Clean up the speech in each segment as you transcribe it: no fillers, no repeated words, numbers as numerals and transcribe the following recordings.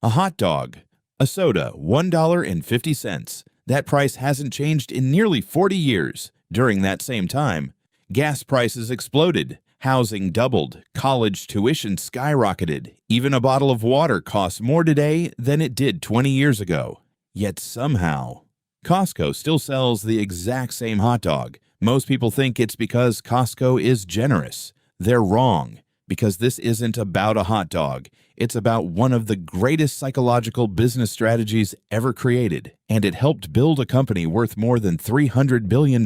A hot dog. A soda, $1.50. That price hasn't changed in nearly 40 years. During that same time, gas prices exploded, housing doubled, college tuition skyrocketed. Even a bottle of water costs more today than it did 20 years ago. Yet somehow, Costco still sells the exact same hot dog. Most people think it's because Costco is generous. They're wrong, because this isn't about a hot dog. It's about one of the greatest psychological business strategies ever created, and it helped build a company worth more than $300 billion.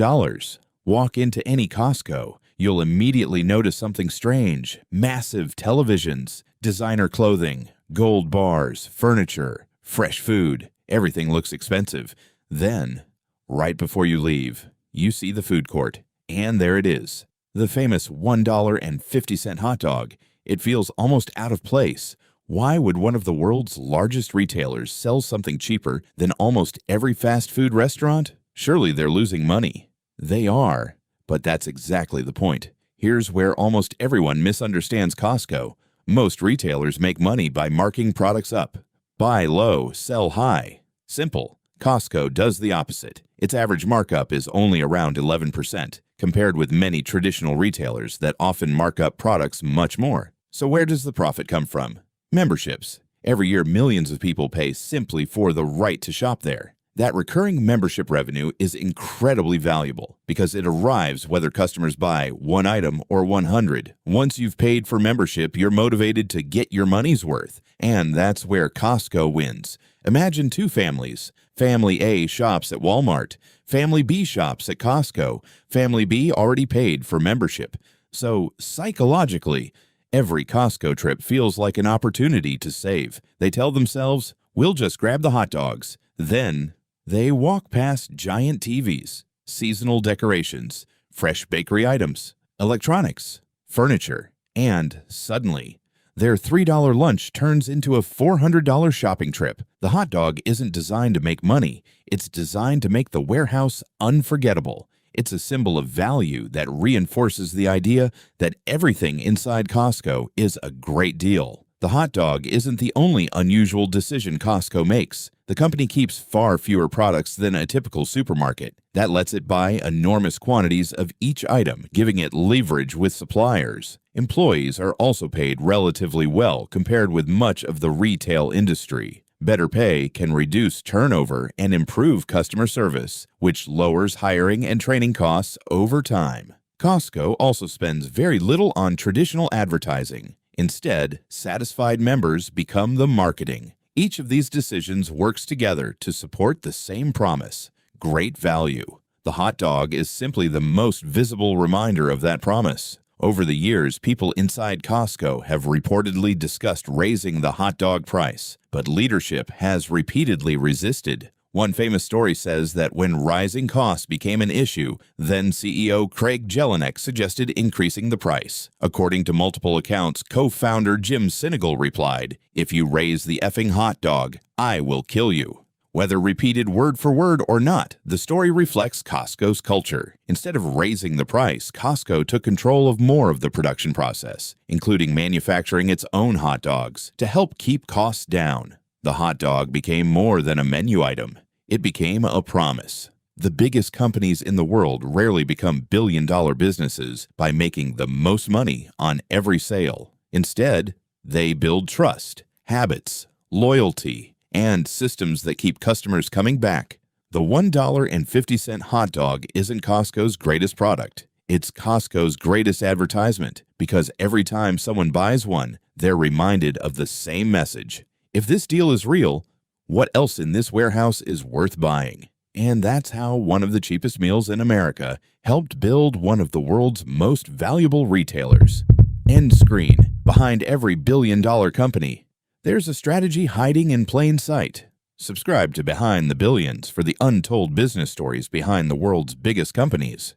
Walk into any Costco, you'll immediately notice something strange. Massive televisions, designer clothing, gold bars, furniture, fresh food. Everything looks expensive. Then, right before you leave, you see the food court, and there it is. The famous $1.50 hot dog. It feels almost out of place. Why would one of the world's largest retailers sell something cheaper than almost every fast food restaurant? Surely they're losing money. They are, but that's exactly the point. Here's where almost everyone misunderstands Costco. Most retailers make money by marking products up. Buy low, sell high. Simple. Costco does the opposite. Its average markup is only around 11%, compared with many traditional retailers that often mark up products much more. So where does the profit come from? Memberships. Every year, millions of people pay simply for the right to shop there. That recurring membership revenue is incredibly valuable because it arrives whether customers buy one item or 100. Once you've paid for membership, you're motivated to get your money's worth, and that's where Costco wins. Imagine two families. Family A shops at Walmart. Family B shops at Costco. Family B already paid for membership. So, psychologically, every Costco trip feels like an opportunity to save. They tell themselves, we'll just grab the hot dogs. Then, they walk past giant TVs, seasonal decorations, fresh bakery items, electronics, furniture, and suddenly, their $3 lunch turns into a $400 shopping trip. The hot dog isn't designed to make money. It's designed to make the warehouse unforgettable. It's a symbol of value that reinforces the idea that everything inside Costco is a great deal. The hot dog isn't the only unusual decision Costco makes. The company keeps far fewer products than a typical supermarket. That lets it buy enormous quantities of each item, giving it leverage with suppliers. Employees are also paid relatively well compared with much of the retail industry. Better pay can reduce turnover and improve customer service, which lowers hiring and training costs over time. Costco also spends very little on traditional advertising. Instead, satisfied members become the marketing. Each of these decisions works together to support the same promise: great value. The hot dog is simply the most visible reminder of that promise. Over the years, people inside Costco have reportedly discussed raising the hot dog price, but leadership has repeatedly resisted. One famous story says that when rising costs became an issue, then CEO Craig Jelinek suggested increasing the price. According to multiple accounts, co-founder Jim Sinegal replied, "If you raise the effing hot dog, I will kill you." Whether repeated word for word or not, the story reflects Costco's culture. Instead of raising the price, Costco took control of more of the production process, including manufacturing its own hot dogs, to help keep costs down. The hot dog became more than a menu item. It became a promise. The biggest companies in the world rarely become billion-dollar businesses by making the most money on every sale. Instead, they build trust, habits, loyalty, and systems that keep customers coming back. The $1.50 hot dog isn't Costco's greatest product. It's Costco's greatest advertisement, because every time someone buys one, they're reminded of the same message. If this deal is real, what else in this warehouse is worth buying? And that's how one of the cheapest meals in America helped build one of the world's most valuable retailers. End screen. Behind every billion-dollar company, there's a strategy hiding in plain sight. Subscribe to Behind the Billions for the untold business stories behind the world's biggest companies.